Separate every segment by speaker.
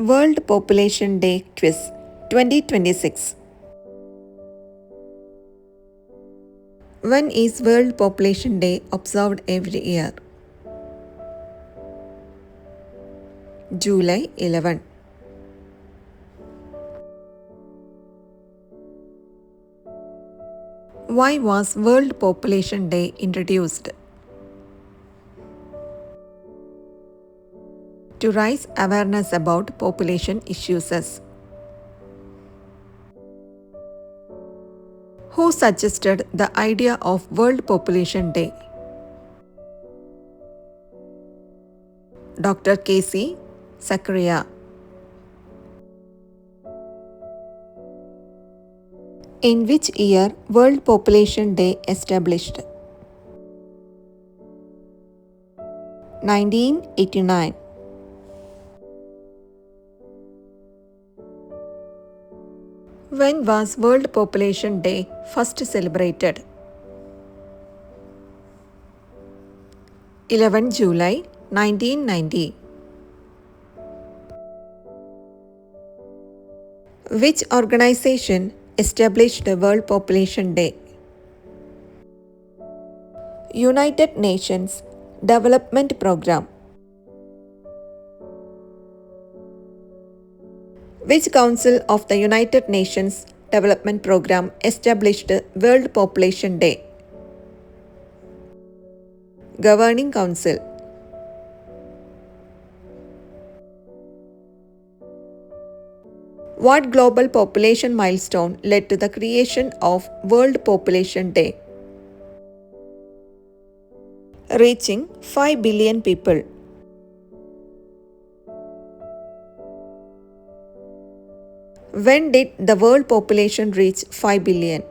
Speaker 1: World Population Day Quiz 2026. When is World Population Day observed every year? July 11. Why was World Population Day introduced? To raise awareness about population issues. Who suggested the idea of World Population Day? Dr. Casey Zakaria. In which year World Population Day established? 1989. When was World Population Day first celebrated? 11 July 1990. Which organization established the World Population Day? United Nations Development Programme. Which Council of the United Nations Development Programme established World Population Day? Governing Council. What global population milestone led to the creation of World Population Day? Reaching 5 billion people. When did the world population reach 5 billion?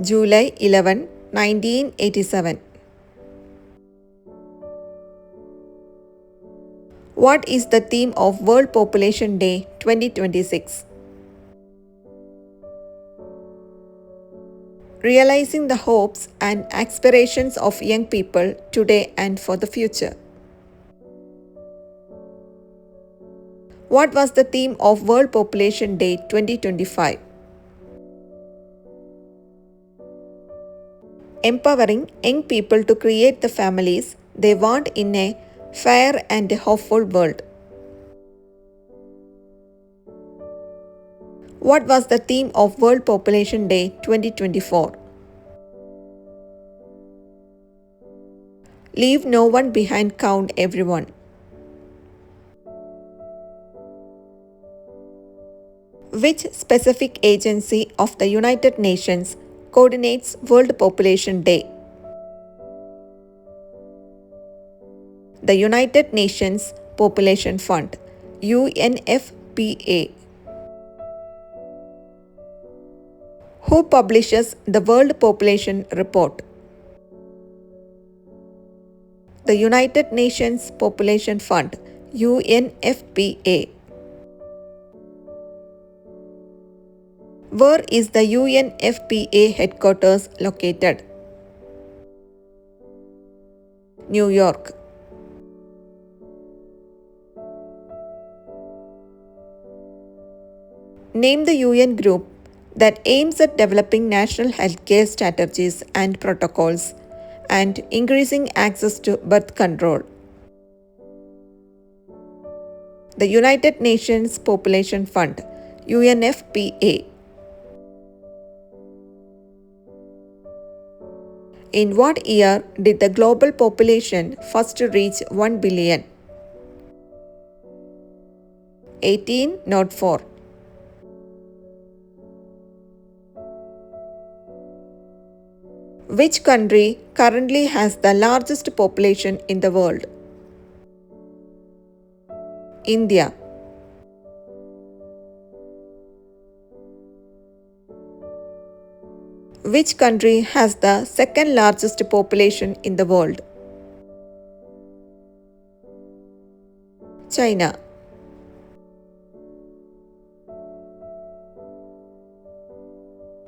Speaker 1: July 11, 1987. What is the theme of World Population Day 2026? Realizing the hopes and aspirations of young people today and for the future. What was the theme of World Population Day 2025? Empowering young people to create the families they want in a fair and hopeful world. What was the theme of World Population Day 2024? Leave no one behind, count everyone. Which specific agency of the United Nations coordinates World Population Day? The United Nations Population Fund, UNFPA. Who publishes the World Population Report? The United Nations Population Fund, UNFPA. Where is the UNFPA headquarters located? New York. Name the UN group that aims at developing national healthcare strategies and protocols and increasing access to birth control. The United Nations Population Fund, UNFPA. In what year did the global population first reach 1 billion? 1804. Which country currently has the largest population in the world? India. Which country has the second largest population in the world? China.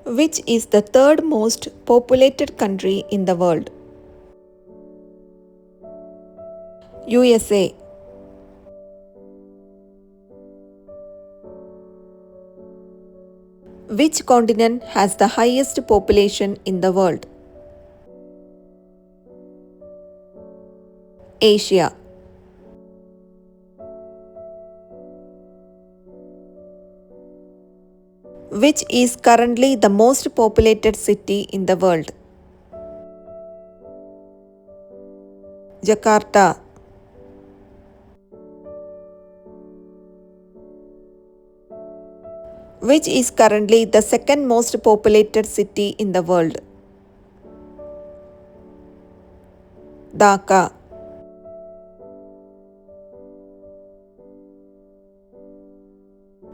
Speaker 1: Which is the third most populated country in the world? USA. Which continent has the highest population in the world? Asia. Which is currently the most populated city in the world? Jakarta. Which is currently the second most populated city in the world? Dhaka.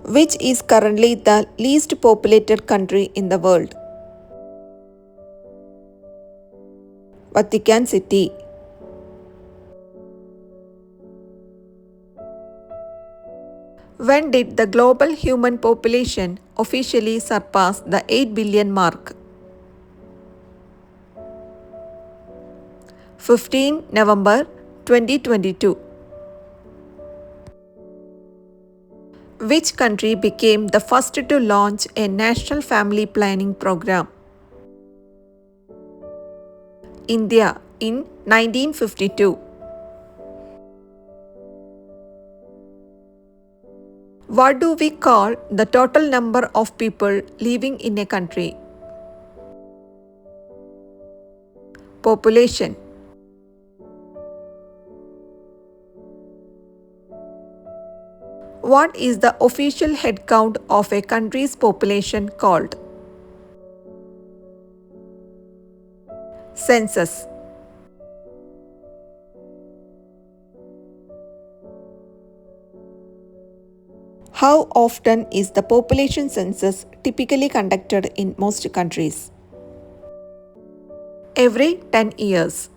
Speaker 1: Which is currently the least populated country in the world? Vatican City. When did the global human population officially surpass the 8 billion mark? 15 November 2022. Which country became the first to launch a national family planning program? India in 1952. What do we call the total number of people living in a country? Population. What is the official head count of a country's population called? Census. How often is the population census typically conducted in most countries? Every 10 years.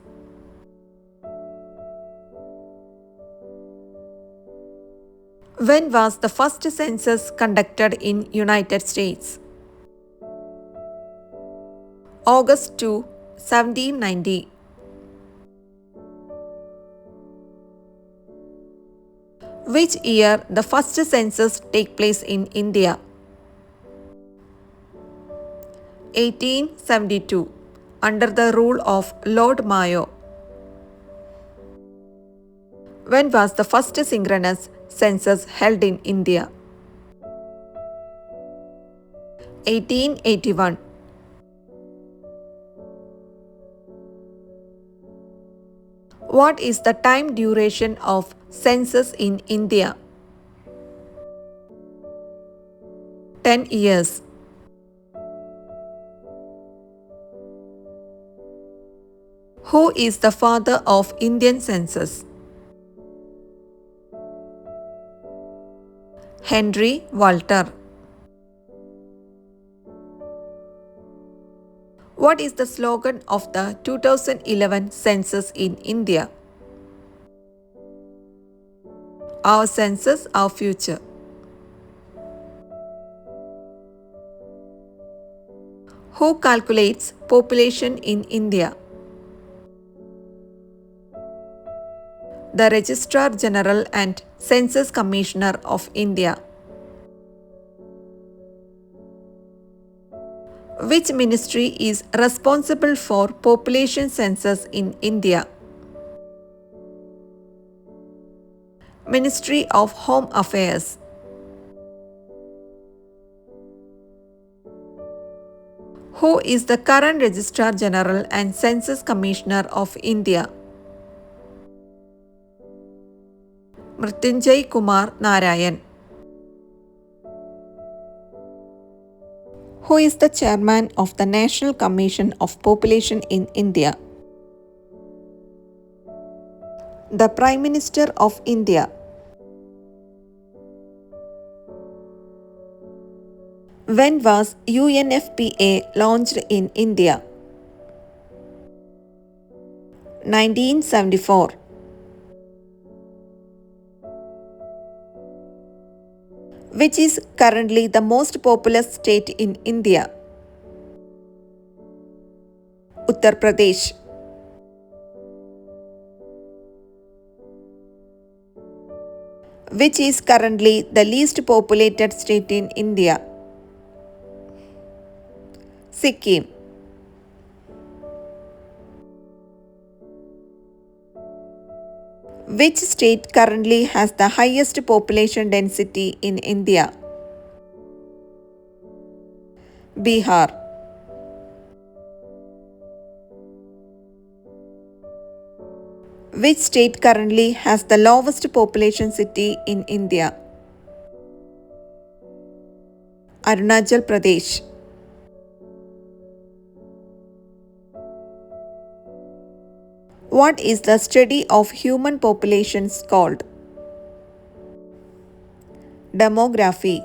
Speaker 1: When was the first census conducted in United States? August 2, 1790. Which year the first census take place in India? 1872, under the rule of Lord Mayo. When was the first synchronous census held in India? 1881. What is the time duration of census in India? 10 years. Who is the father of Indian census? Henry Walter. What is the slogan of the 2011 census in India? Our census, our future. Who calculates population in India? The Registrar General and Census Commissioner of India. Which ministry is responsible for population census in India? Ministry of Home Affairs. Who is the current Registrar General and Census Commissioner of India? Mrityunjay Kumar Narayan. Who is the chairman of the National Commission of Population in India? The Prime Minister of India. When was UNFPA launched in India? 1974. Which is currently the most populous state in India? Uttar Pradesh. Which is currently the least populated state in India? Sikkim. Which state currently has the highest population density in India? Bihar. Which state currently has the lowest population city in India? Arunachal Pradesh. What is the study of human populations called? Demography.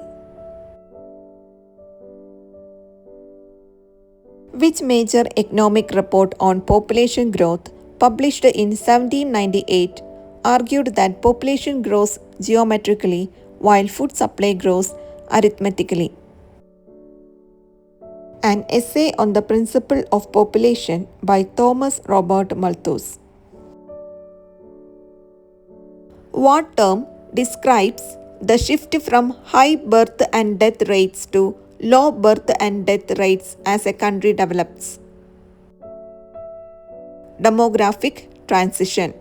Speaker 1: Which major economic report on population growth, published in 1798, argued that population grows geometrically while food supply grows arithmetically? An essay on the principle of population by Thomas Robert Malthus. What term describes the shift from high birth and death rates to low birth and death rates as a country develops? Demographic transition.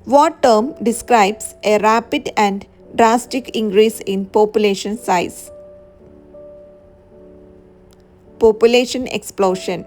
Speaker 1: What term describes a rapid and drastic increase in population size? Population explosion.